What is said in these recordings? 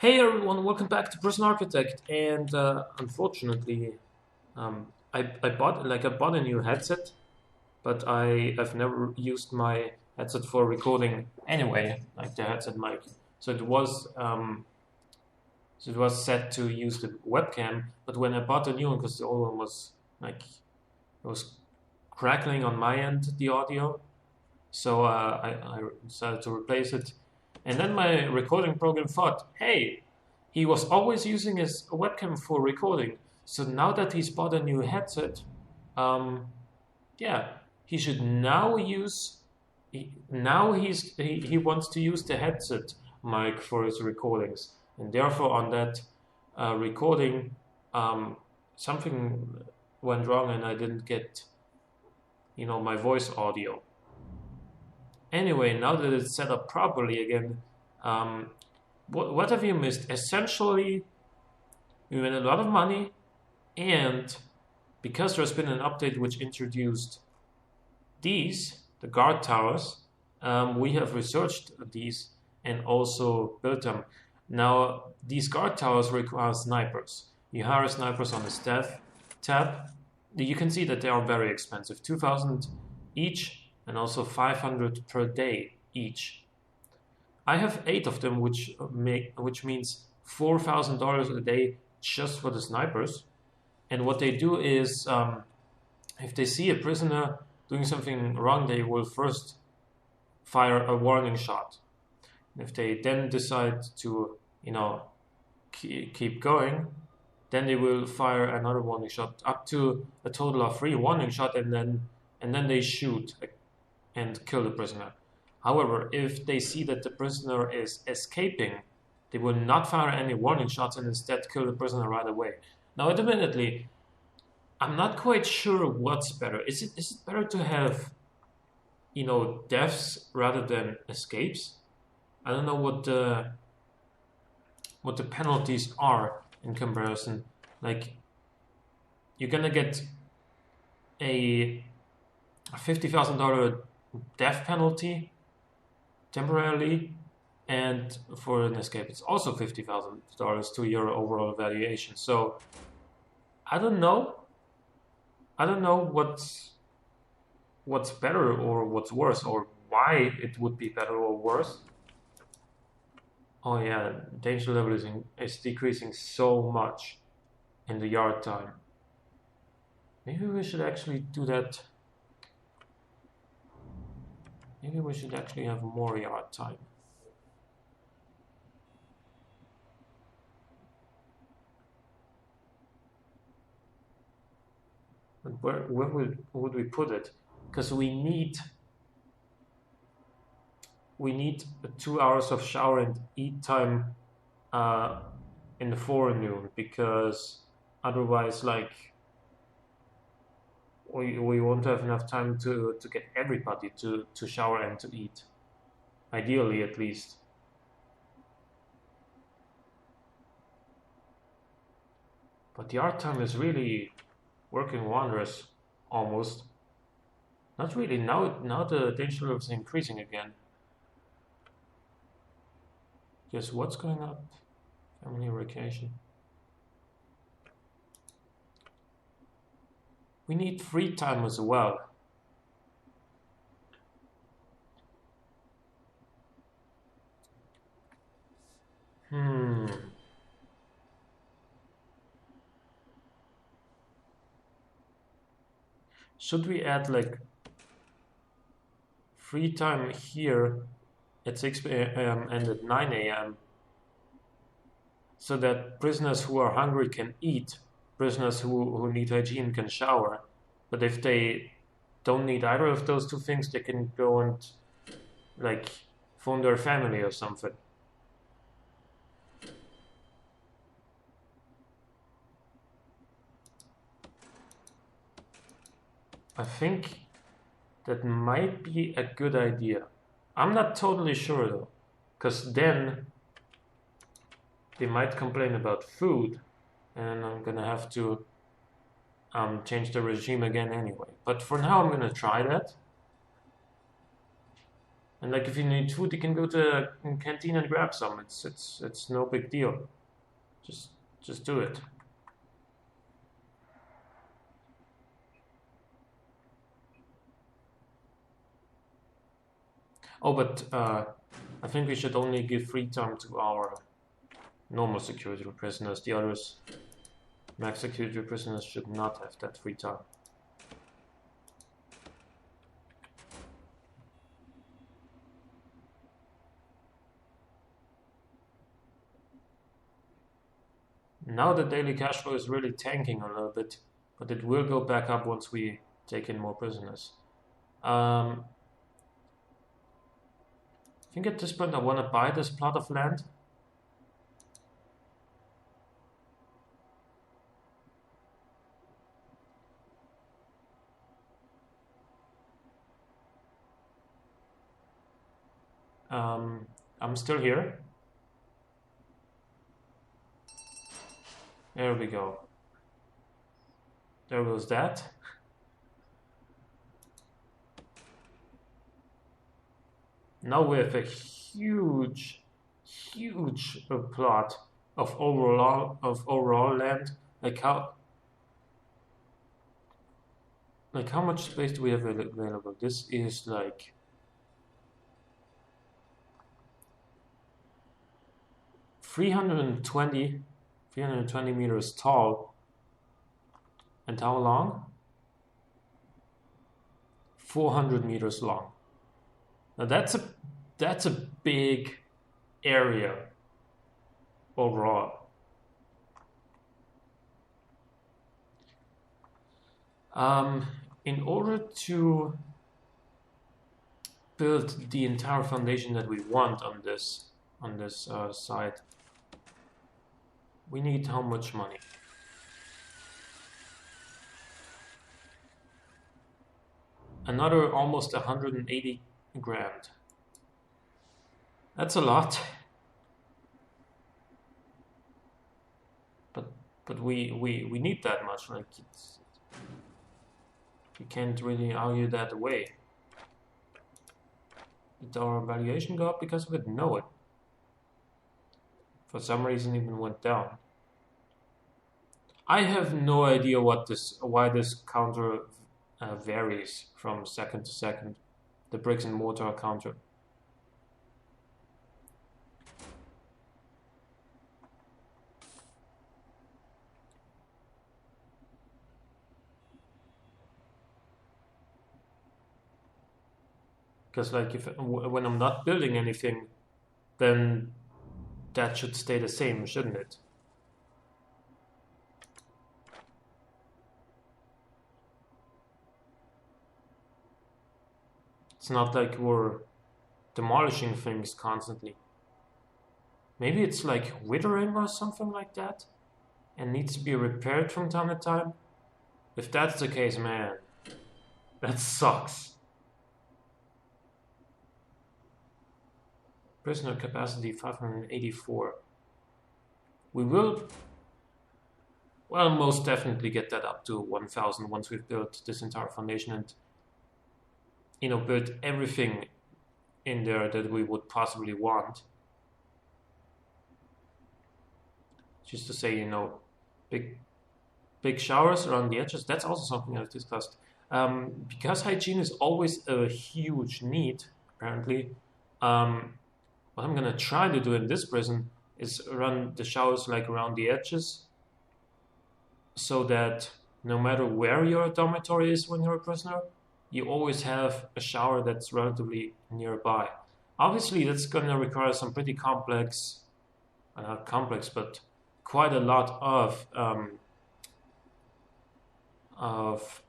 Hey everyone, welcome back to Prison Architect. And unfortunately, I bought a new headset, but I've never used my headset for recording anyway, like the headset mic. So it was set to use the webcam, but when I bought a new one, because the old one was like it was crackling on my end, the audio, so I decided to replace it. And then my recording program thought, hey, he was always using his webcam for recording. So now that he's bought a new headset, um, yeah, he should now use. He wants to use the headset mic for his recordings, and therefore on that recording, something went wrong, and I didn't get my voice audio. Anyway, now that it's set up properly again, um, what have you missed? Essentially, we made a lot of money, and because there's been an update which introduced the guard towers, we have researched these and also built them. Now, these guard towers require snipers. You hire snipers on the staff tab. You can see that they are very expensive, 2,000 each and also 500 per day each. I have 8 of them, which means $4,000 a day just for the snipers. And what they do is, if they see a prisoner doing something wrong, they will first fire a warning shot. And if they then decide to, keep going, then they will fire another warning shot, up to a total of 3 warning shots, and then they shoot and kill the prisoner. However, if they see that the prisoner is escaping, they will not fire any warning shots and instead kill the prisoner right away. Now, admittedly, I'm not quite sure what's better. Is it better to have, deaths rather than escapes? I don't know what the penalties are in comparison. Like, you're gonna get a $50,000 death penalty temporarily, and for an escape, it's also $50,000 to your overall evaluation. So I don't know. I don't know what's better or what's worse, or why it would be better or worse. Oh yeah, danger level is decreasing so much in the yard time. Maybe we should actually do that. Maybe we should actually have more yard time. But where would we put it? Because we need 2 hours of shower and eat time uh, in the forenoon, because otherwise, like, we won't have enough time to get everybody to shower and to eat, ideally at least. But the art time is really working wonders, almost. Not really. Now the danger level is increasing again. Guess what's going up? Family vacation. We need free time as well. Hmm. Should we add like free time here at 6 a.m. and at 9 a.m. so that prisoners who are hungry can eat, prisoners who need hygiene can shower. But if they don't need either of those two things, they can go and like phone their family or something. I think that might be a good idea. I'm not totally sure though, because then they might complain about food, and I'm gonna have to change the regime again anyway. But for now, I'm gonna try that. And like if you need food, you can go to a canteen and grab some. It's no big deal. Just just do it. Oh, but I think we should only give free time to our normal security prisoners. The others, max security prisoners, should not have that free time. Now the daily cash flow is really tanking a little bit, but it will go back up once we take in more prisoners. I think at this point I want to buy this plot of land. I'm still here. There we go. There goes that. Now we have a huge plot of overall land. Like how much space do we have available? This is like 320 meters tall. And how long? 400 meters long. Now that's a big area overall. In order to build the entire foundation that we want on this site, we need how much money? Another almost 180 grand. That's a lot. But we need that much. Like we can't really argue that away. Did our valuation go up because of it? No, it for some reason even went down. I have no idea why this counter varies from second to second. The bricks and mortar counter. Because like when I'm not building anything, then that should stay the same, shouldn't it? It's not like we're demolishing things constantly. Maybe it's like withering or something like that and needs to be repaired from time to time. If that's the case, man, that sucks. Prisoner capacity 584. We will, well, most definitely get that up to 1,000 once we've built this entire foundation and, you know, built everything in there that we would possibly want. Just to say, you know, big showers around the edges. That's also something I've discussed. Because hygiene is always a huge need, apparently. What I'm gonna try to do in this prison is run the showers like around the edges, so that no matter where your dormitory is when you're a prisoner, you always have a shower that's relatively nearby. Obviously, that's gonna require some pretty complex, not complex, but quite a lot of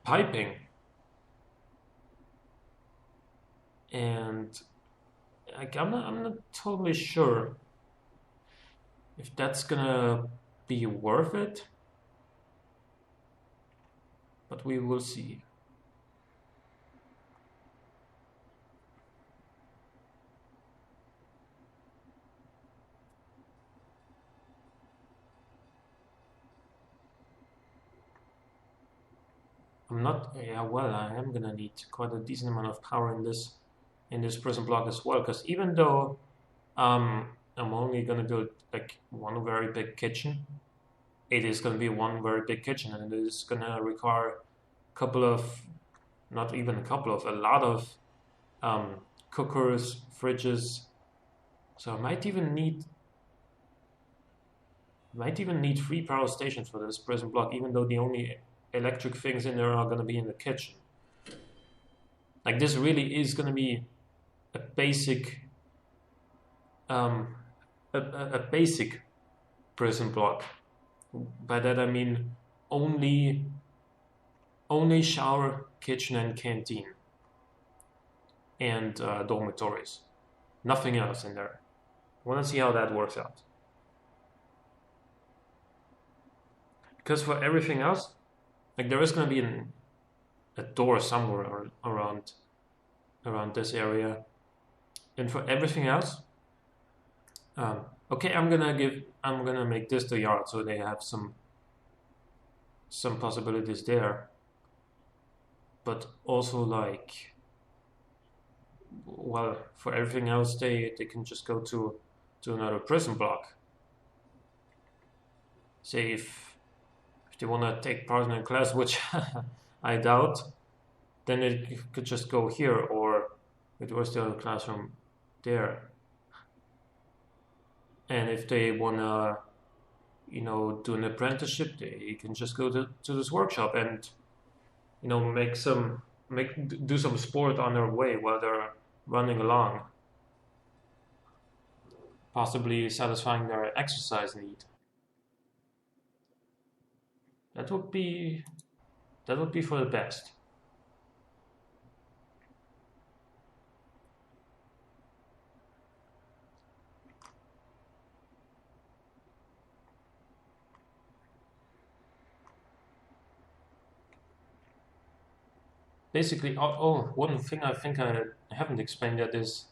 piping, and like, I'm not totally sure if that's gonna be worth it, but we will see. I'm not, yeah, well, I am gonna need quite a decent amount of power in this in this prison block as well, because even though I'm only gonna build like one very big kitchen, it is gonna be one very big kitchen, and it is gonna require a couple of, not even a couple of, a lot of cookers, fridges. So I might even need 3 power stations for this prison block, even though the only electric things in there are gonna be in the kitchen. Like, this really is gonna be a basic a basic prison block. By that I mean only shower, kitchen, and canteen, and dormitories. Nothing else in there. I want to see how that works out. Because for everything else, like, there is going to be a door somewhere around this area, and for everything else, okay, I'm gonna make this the yard, so they have some possibilities there. But also, like, well, for everything else, they can just go to another prison block. Say if they want to take part in a class, which I doubt, then it could just go here, or it was the classroom there. And if they wanna, do an apprenticeship, they can just go to this workshop and, do some sport on their way while they're running along, possibly satisfying their exercise need. That would be for the best. Basically, one thing I think I haven't explained yet is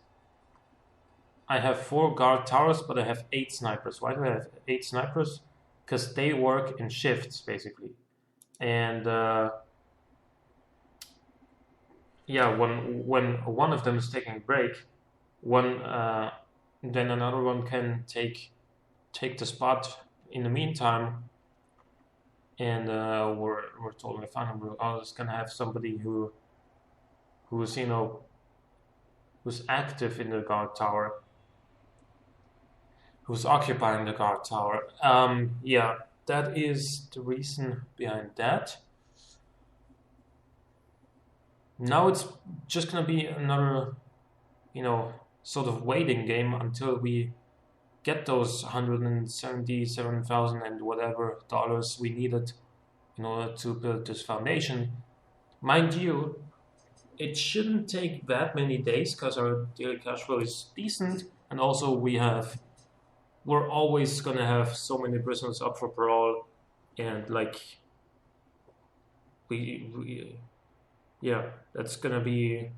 I have 4 guard towers, but I have 8 snipers. Why do I have 8 snipers? Because they work in shifts, basically. And yeah, when one of them is taking a break, then another one can take the spot in the meantime. And we're totally fine. We're always gonna have somebody who's active in the guard tower, who's occupying the guard tower. Yeah, that is the reason behind that. Now it's just gonna be another, sort of waiting game until we get those 177,000 and whatever dollars we needed in order to build this foundation. Mind you, it shouldn't take that many days because our daily cash flow is decent, and also we're always gonna have so many prisoners up for parole, and like yeah, that's gonna be,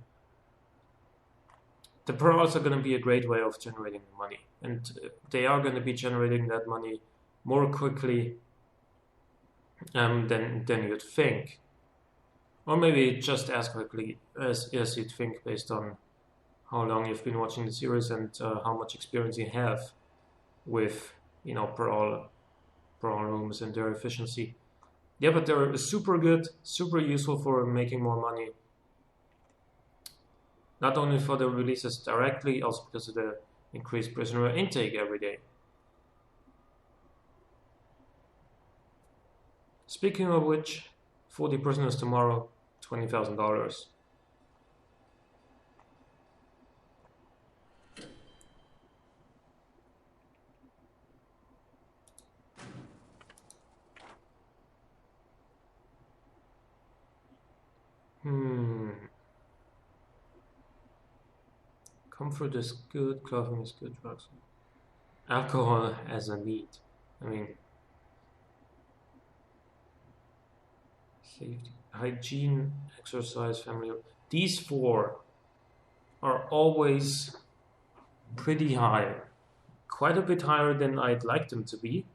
the paroles are gonna be a great way of generating money, and they are gonna be generating that money more quickly than you'd think, or maybe just as quickly as you'd think, based on how long you've been watching the series and how much experience you have with parole rooms and their efficiency. Yeah, but they're super good, super useful for making more money. Not only for the releases directly, also because of the increased prisoner intake every day. Speaking of which, 40 prisoners tomorrow, $20,000. Comfort is good, clothing is good, drugs. Alcohol as a need. I mean, safety, hygiene, exercise, family. These 4 are always pretty high. Quite a bit higher than I'd like them to be.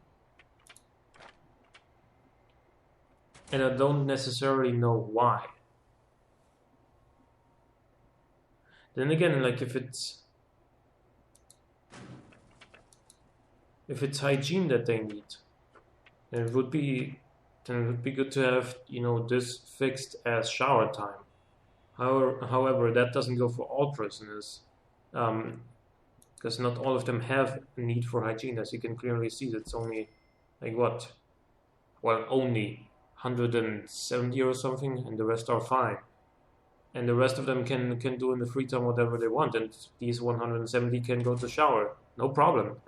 And I don't necessarily know why. Then again, like if it's hygiene that they need, then it would be good to have, you know, this fixed as shower time. However, that doesn't go for all prisoners, because not all of them have a need for hygiene. As you can clearly see, that's only like what, well, only 170 or something, and the rest are fine. And the rest of them can do in the free time whatever they want, and these 170 can go to shower, no problem.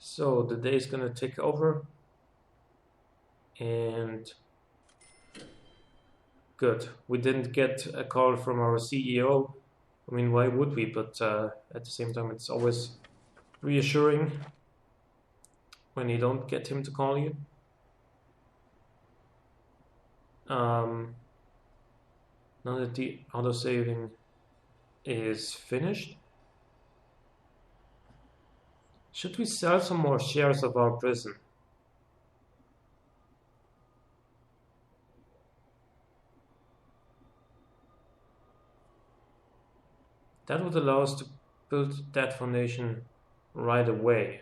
So the day is gonna take over, and good. We didn't get a call from our CEO. I mean, why would we? But at the same time, it's always reassuring when you don't get him to call you. Now that the autosaving is finished, should we sell some more shares of our prison? That would allow us to build that foundation right away.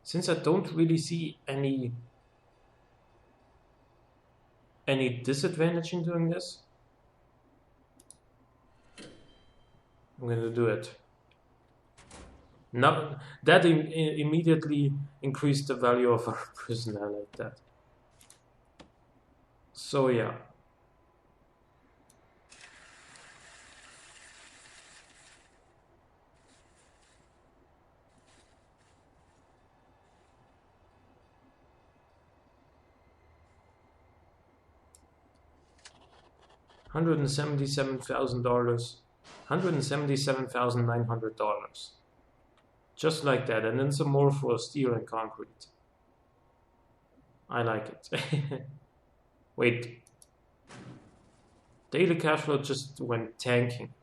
Since I don't really see any disadvantage in doing this, I'm going to do it. Now that immediately increased the value of our prison. I like that. So yeah. $177,000, $177,900. Just like that, and then some more for steel and concrete. I like it. Wait. Daily cash flow just went tanking.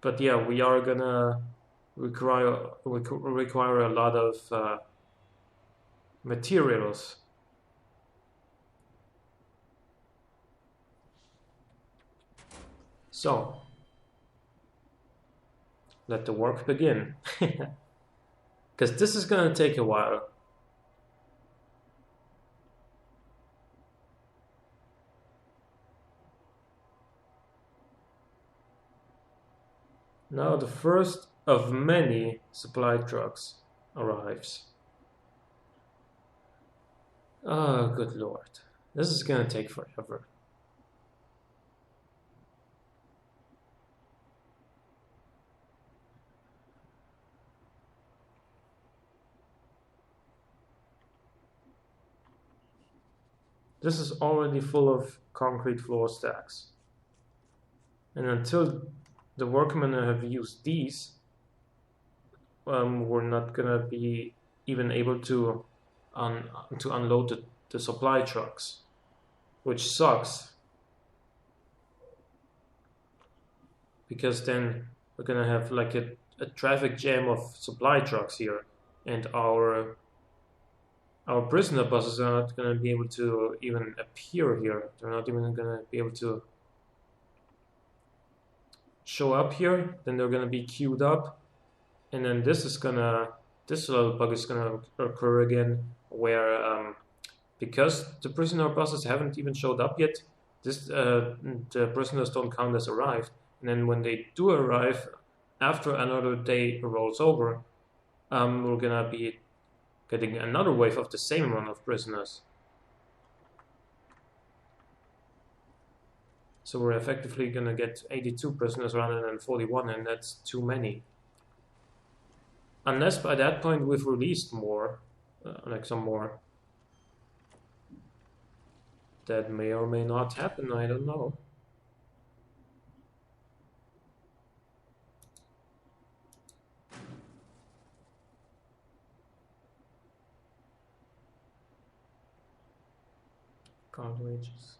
But yeah, we are gonna require a lot of materials. So, let the work begin. Because this is gonna take a while. Now the first of many supply trucks arrives. Oh, good lord. This is gonna take forever. This is already full of concrete floor stacks. And until the workmen have used these, we're not gonna be even able to unload the supply trucks, which sucks. Because then we're gonna have like a traffic jam of supply trucks here, and our prisoner buses are not gonna be able to even appear here. They're not even gonna be able to show up here. Then they're gonna be queued up, and then this little bug is gonna occur again, where because the prisoner buses haven't even showed up yet, the prisoners don't count as arrived. And then when they do arrive, after another day rolls over, we're gonna be getting another wave of the same amount of prisoners. So we're effectively gonna get 82 prisoners rather than 41, and that's too many. Unless by that point we've released more, like some more. That may or may not happen, I don't know. Guard wages.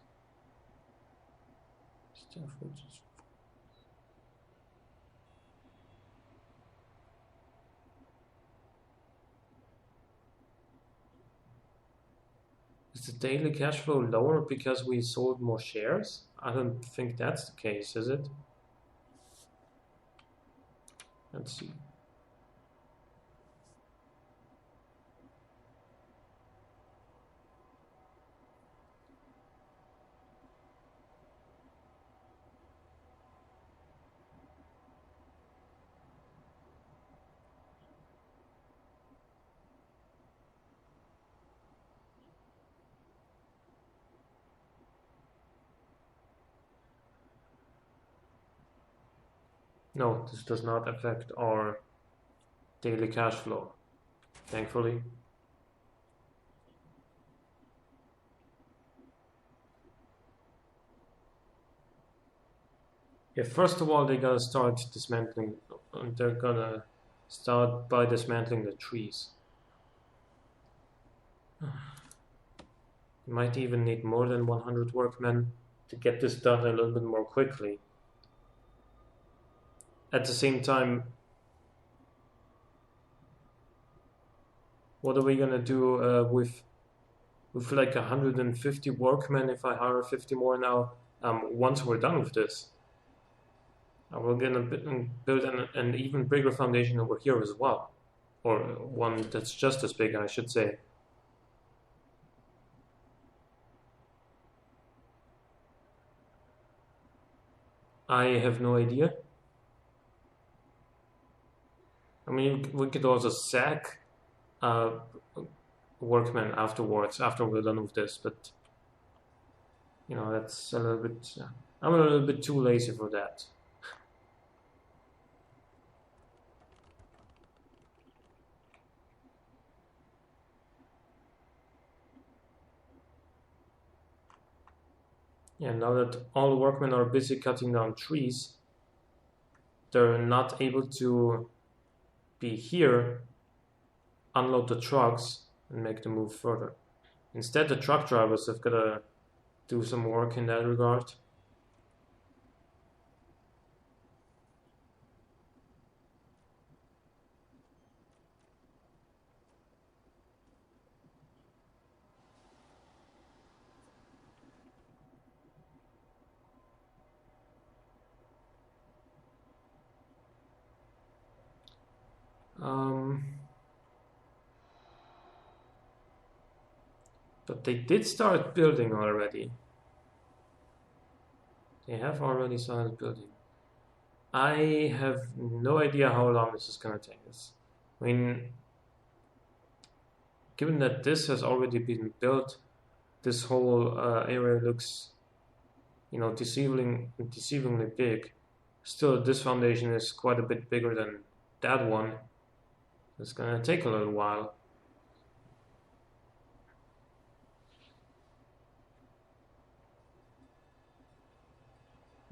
Is the daily cash flow lower because we sold more shares? I don't think that's the case, is it? Let's see. No, this does not affect our daily cash flow, thankfully. Yeah, first of all, they gotta start dismantling. They're gonna start by dismantling the trees. You might even need more than 100 workmen to get this done a little bit more quickly. At the same time, what are we gonna do with like 150 workmen if I hire 50 more now? Once we're done with this, we're gonna build an even bigger foundation over here as well, or one that's just as big, I should say. I have no idea. I mean, we could also sack workmen afterwards, after we're done with this, but you know, that's a little bit. I'm a little bit too lazy for that. Yeah, now that all workmen are busy cutting down trees, they're not able to be here, unload the trucks, and make the move further. Instead, the truck drivers have got to do some work in that regard. But they did start building already. They have already started building. I have no idea how long this is going to take us. I mean, given that this has already been built, this whole area looks, you know, deceivingly big. Still, this foundation is quite a bit bigger than that one. It's going to take a little while.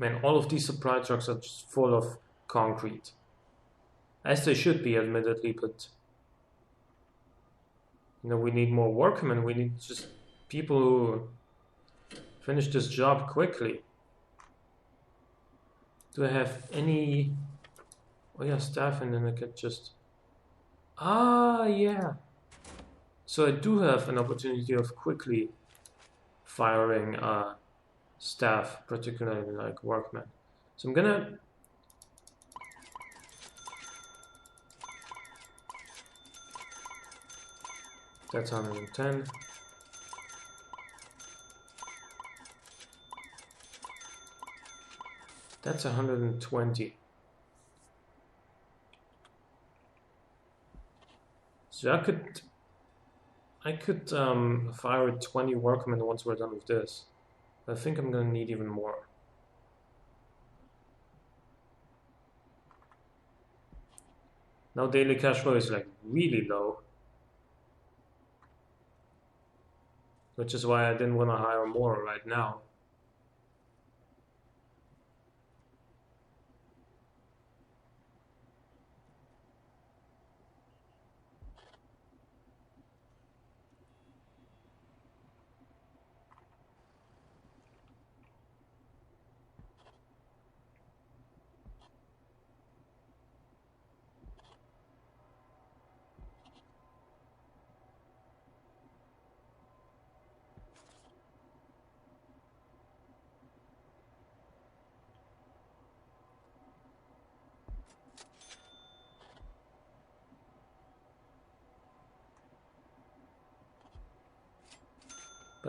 Man, all of these supply trucks are just full of concrete. As they should be, admittedly, but you know, we need more workmen. We need just people who finish this job quickly. Do I have any? Oh yeah, staff, and then I could just. Ah, yeah. So I do have an opportunity of quickly firing staff, particularly like workmen. So I'm gonna. That's 110. That's 120. So I could fire 20 workmen once we're done with this. I think I'm gonna need even more. Now daily cash flow is like really low, which is why I didn't want to hire more right now.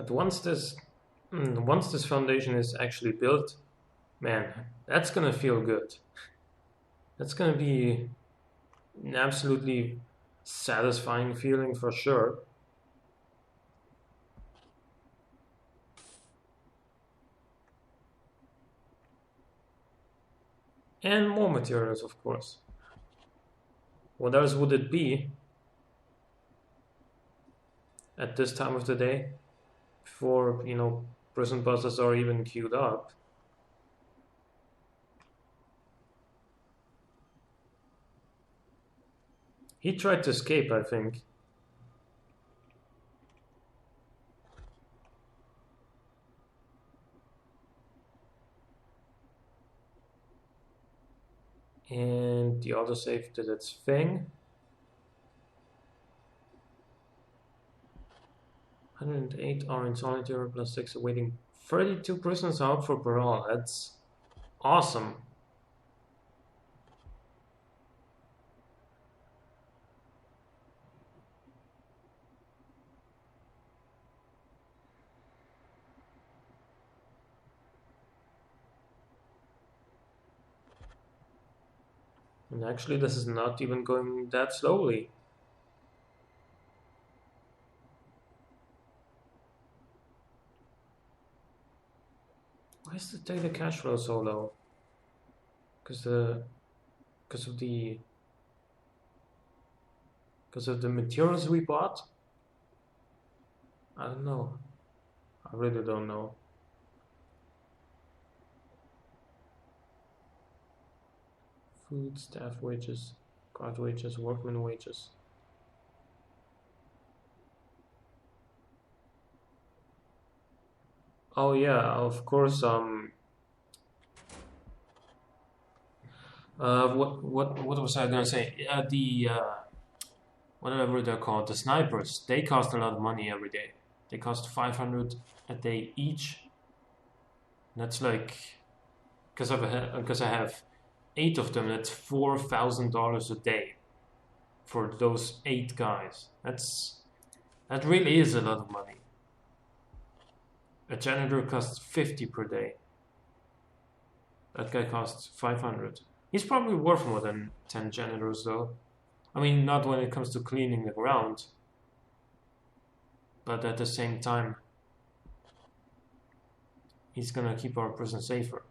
But once this foundation is actually built, man, that's gonna feel good. That's gonna be an absolutely satisfying feeling for sure. And more materials, of course. What else would it be at this time of the day before, prison buses are even queued up? He tried to escape, I think. And the autosave did its thing. 108 are in solitary plus 6 awaiting 32 prisoners out for parole. That's awesome. And actually, this is not even going that slowly. Why is the data cash flow so low? Because of the materials we bought? I don't know. I really don't know. Food, staff wages, guard wages, workman wages. Oh yeah, of course. What was I gonna say? Whatever they're called, the snipers. They cost a lot of money every day. They cost 500 a day each. That's like, because I have 8 of them. That's $4,000 a day for those 8 guys. That really is a lot of money. A janitor costs 50 per day. That guy costs 500. He's probably worth more than 10 janitors though. I mean, not when it comes to cleaning the ground, but at the same time, he's gonna keep our prison safer.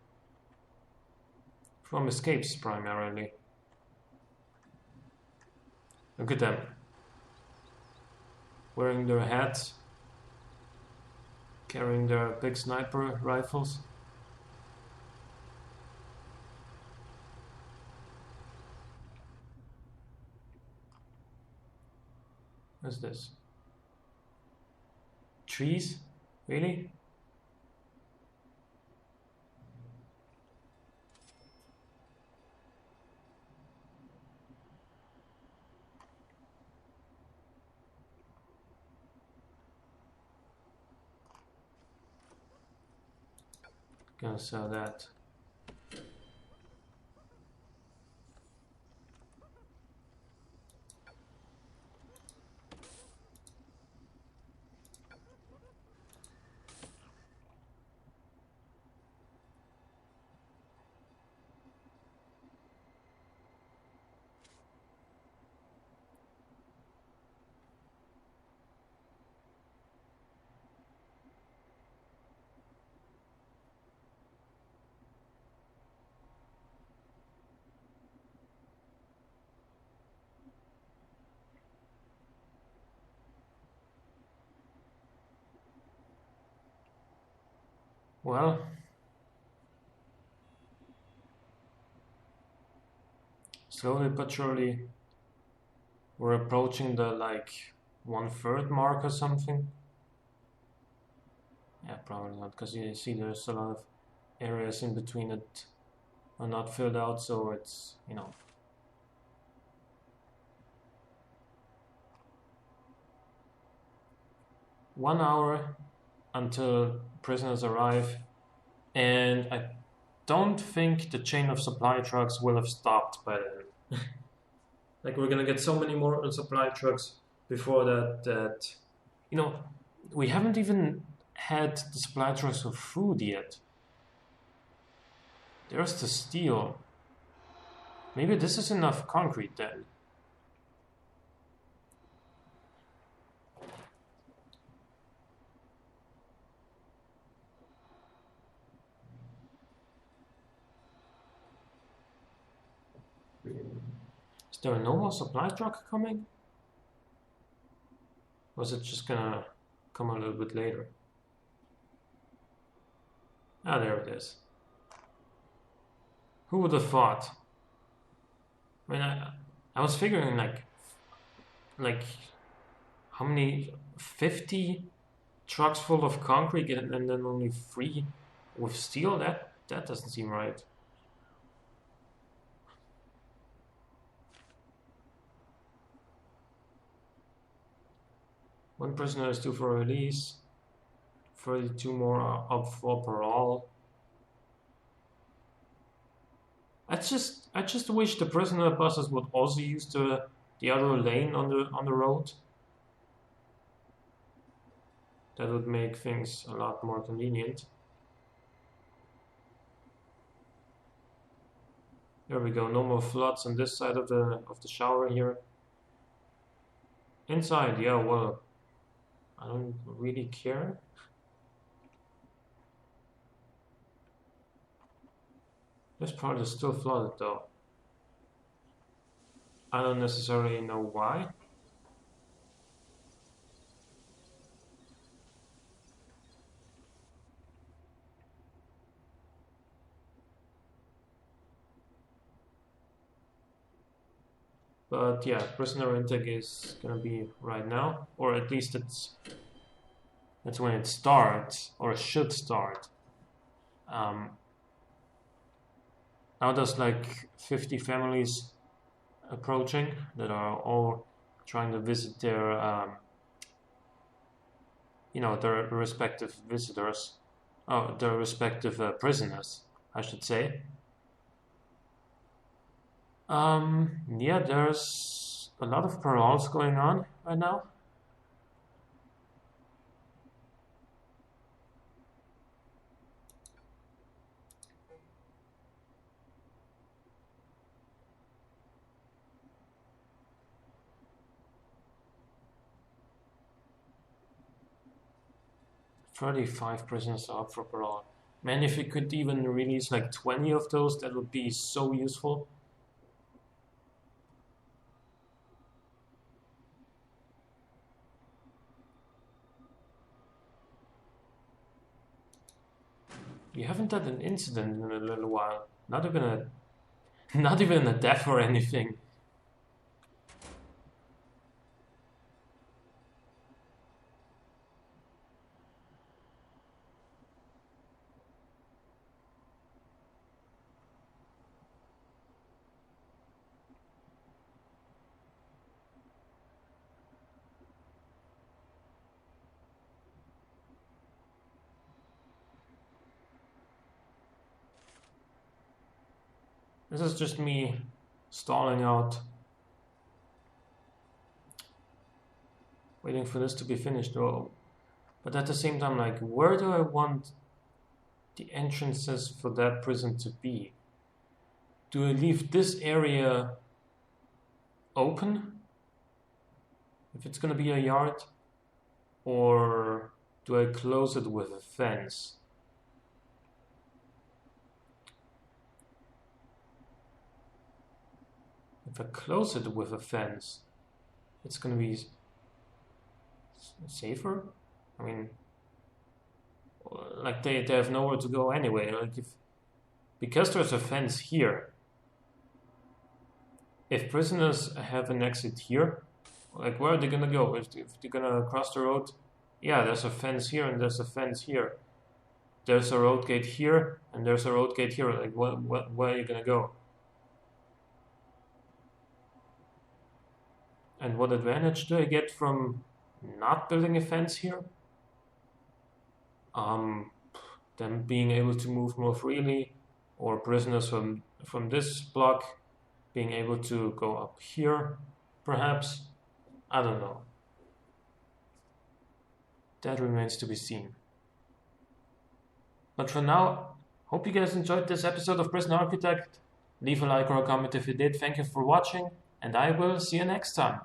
From escapes, primarily. Look at them. Wearing their hats, carrying their big sniper rifles. What's this? Trees? Really? Gonna sell that. Well, slowly but surely, we're approaching the like 1/3 mark or something. Yeah, probably not, because you see there's a lot of areas in between that are not filled out, so it's, 1 hour until prisoners arrive, and I don't think the chain of supply trucks will have stopped by then. Like, we're gonna get so many more supply trucks before that, we haven't even had the supply trucks of food yet. There's the steel. Maybe this is enough concrete then. Is there a normal supply truck coming? Or is it just gonna come a little bit later? Ah, there it is. Who would have thought? I mean, I was figuring like how many 50 trucks full of concrete and then only 3 with steel. That doesn't seem right. One prisoner is due for release. 32 more are up for parole. I just wish the prisoner buses would also use the other lane on the road. That would make things a lot more convenient. There we go. No more floods on this side of the shower here. Inside, yeah, well, I don't really care. This part is still flooded though. I don't necessarily know why. But yeah, prisoner intake is gonna be right now, or at least that's when it starts, or should start. Now there's like 50 families approaching that are all trying to visit their, their respective visitors, their respective prisoners, I should say. Yeah, there's a lot of paroles going on right now. "35 prisoners are up for parole." Man, if we could even release like 20 of those, that would be so useful. We haven't had an incident in a little while. Not even a death or anything. This is just me stalling out, waiting for this to be finished. Oh, but at the same time, like, where do I want the entrances for that prison to be? Do I leave this area open, if it's gonna be a yard, or do I close it with a fence? If I close it with a fence, it's gonna be safer. I mean, like they have nowhere to go anyway. Like because there's a fence here, if prisoners have an exit here, like where are they gonna go? If they're gonna cross the road, yeah, there's a fence here and there's a fence here. There's a road gate here and there's a road gate here. Like where are you gonna go? And what advantage do I get from not building a fence here? Them being able to move more freely, or prisoners from this block being able to go up here, perhaps. I don't know. That remains to be seen. But for now, hope you guys enjoyed this episode of Prison Architect. Leave a like or a comment if you did. Thank you for watching, and I will see you next time.